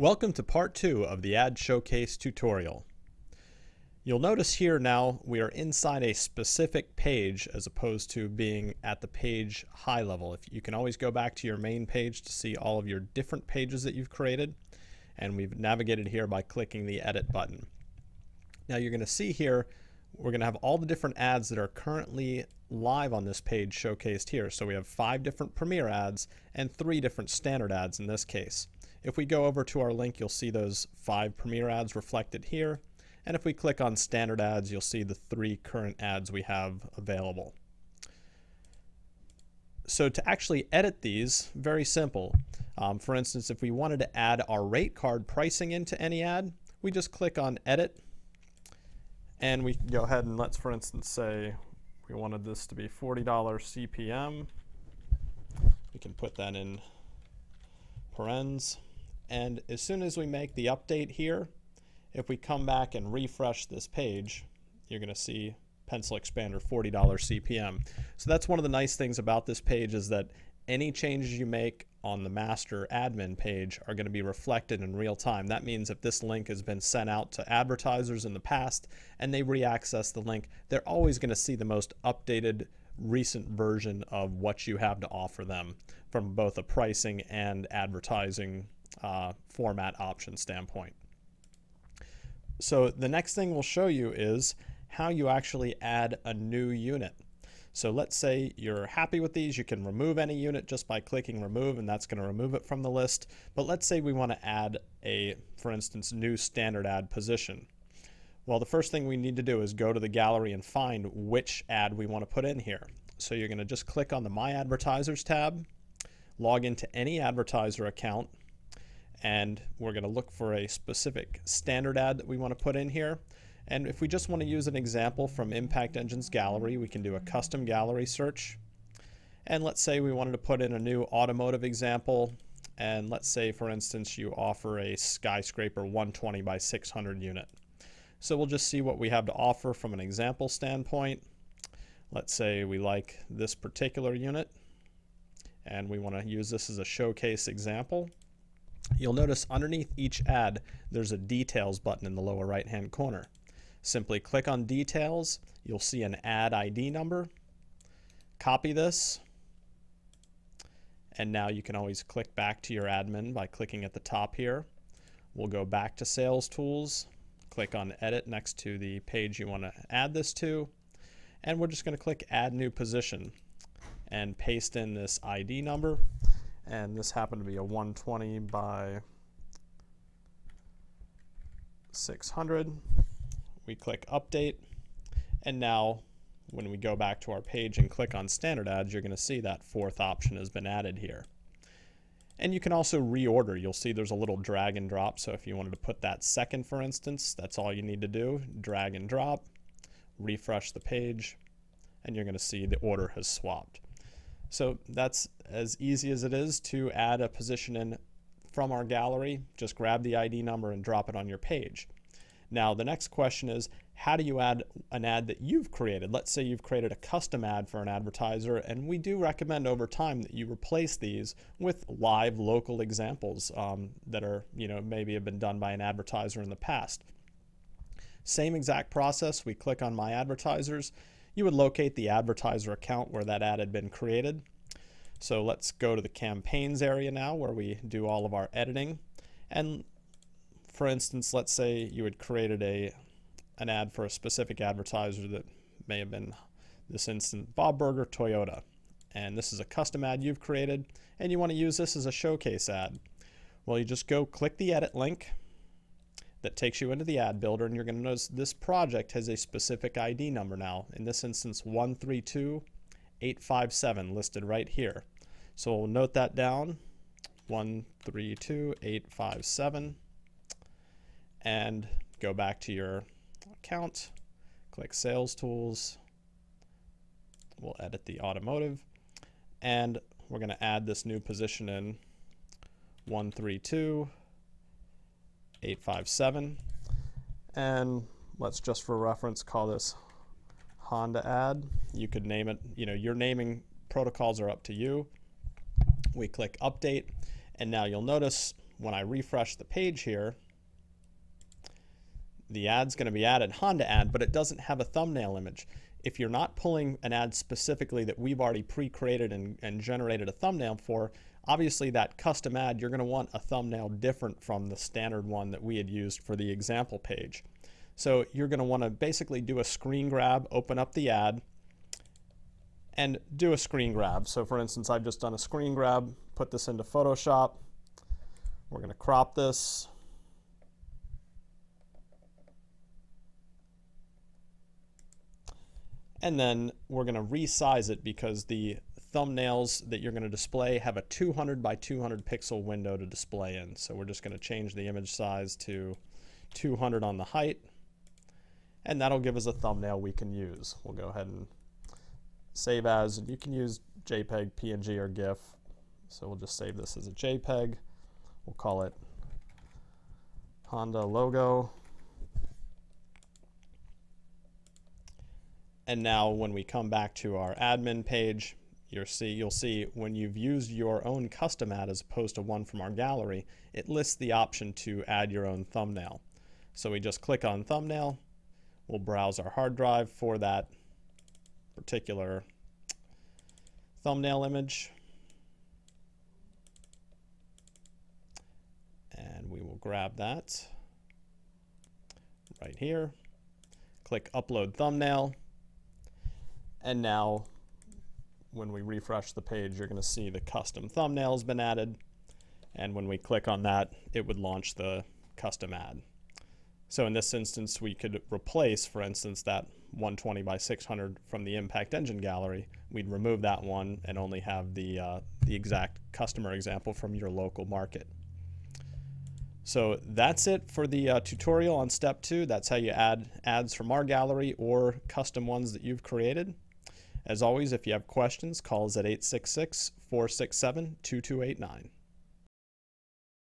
Welcome to part 2 of the Ad Showcase tutorial. You'll notice here now we are inside a specific page as opposed to being at the page high level. If you can always go back to your main page to see all of your different pages that you've created, and we've navigated here by clicking the edit button. Now you're going to see here we're going to have all the different ads that are currently live on this page showcased here. So we have 5 different Premier ads and 3 different standard ads in this case. If we go over to our link, you'll see those 5 Premier ads reflected here. And if we click on standard ads, you'll see the 3 current ads we have available. So to actually edit these, very simple. For instance, if we wanted to add our rate card pricing into any ad, we just click on edit. And we go ahead and let's, for instance, say we wanted this to be $40 CPM. We can put that in parens. And as soon as we make the update here, if we come back and refresh this page, you're going to see Pencil Expander $40 CPM. So that's one of the nice things about this page is that any changes you make on the master admin page are going to be reflected in real time. That means if this link has been sent out to advertisers in the past and they re-access the link, they're always going to see the most updated recent version of what you have to offer them from both a pricing and advertising format option standpoint. So the next thing we'll show you is how you actually add a new unit. So let's say you're happy with these, you can remove any unit just by clicking remove, and that's going to remove it from the list. But let's say we want to add a, for instance, new standard ad position. Well, the first thing we need to do is go to the gallery and find which ad we want to put in here. So you're going to just click on the My Advertisers tab, log into any advertiser account, and we're going to look for a specific standard ad that we want to put in here. And if we just want to use an example from Impact Engine's gallery, we can do a custom gallery search. And let's say we wanted to put in a new automotive example. And let's say, for instance, you offer a skyscraper 120 by 600 unit. So we'll just see what we have to offer from an example standpoint. Let's say we like this particular unit and we want to use this as a showcase example. You'll notice underneath each ad there's a details button in the lower right hand corner. Simply click on details, you'll see an ad ID number, copy this, and now you can always click back to your admin by clicking at the top here. We'll go back to Sales Tools, click on edit next to the page you want to add this to, and we're just going to click add new position and paste in this ID number. And this happened to be a 120 by 600. We click update, and now when we go back to our page and click on standard ads, you're going to see that 4th option has been added here. And you can also reorder. You'll see there's a little drag and drop, so if you wanted to put that second, for instance, that's all you need to do. Drag and drop, refresh the page, and you're going to see the order has swapped. So that's as easy as it is to add a position in from our gallery. Just grab the ID number and drop it on your page. Now the next question is, how do you add an ad that you've created? Let's say you've created a custom ad for an advertiser, and we do recommend over time that you replace these with live local examples that are, maybe have been done by an advertiser in the past. Same exact process. We click on My Advertisers. You would locate the advertiser account where that ad had been created. So let's go to the campaigns area now where we do all of our editing. And for instance, let's say you had created an ad for a specific advertiser that may have been, this instance, Bob Burger Toyota. And this is a custom ad you've created, and you want to use this as a showcase ad. Well, you just go click the edit link that takes you into the ad builder, and you're going to notice this project has a specific ID number now. In this instance, 132857 listed right here. So we'll note that down, 132857, and go back to your account, click Sales Tools, we'll edit the automotive, and we're going to add this new position in 132857, and let's just for reference call this Honda ad. You could name it, your naming protocols are up to you. We click update, and now you'll notice when I refresh the page here, the ad's going to be added Honda ad, but it doesn't have a thumbnail image. If you're not pulling an ad specifically that we've already pre-created and generated a thumbnail for, obviously that custom ad, you're going to want a thumbnail different from the standard one that we had used for the example page. So you're going to want to basically do a screen grab, open up the ad, and do a screen grab. So for instance, I've just done a screen grab, put this into Photoshop. We're going to crop this. And then we're going to resize it because the thumbnails that you're going to display have a 200 by 200 pixel window to display in. So we're just going to change the image size to 200 on the height, and that'll give us a thumbnail we can use. We'll go ahead and save as, and you can use JPEG, PNG, or GIF. So we'll just save this as a JPEG. We'll call it Honda logo. And now when we come back to our admin page, you'll see when you've used your own custom ad as opposed to one from our gallery, it lists the option to add your own thumbnail. So we just click on thumbnail. We'll browse our hard drive for that particular thumbnail image. And we will grab that right here. Click upload thumbnail. And now when we refresh the page, you're going to see the custom thumbnail has been added. And when we click on that, it would launch the custom ad. So in this instance, we could replace, for instance, that 120 by 600 from the Impact Engine gallery. We'd remove that one and only have the exact customer example from your local market. So that's it for the tutorial on step 2. That's how you add ads from our gallery or custom ones that you've created. As always, if you have questions, call us at 866-467-2289.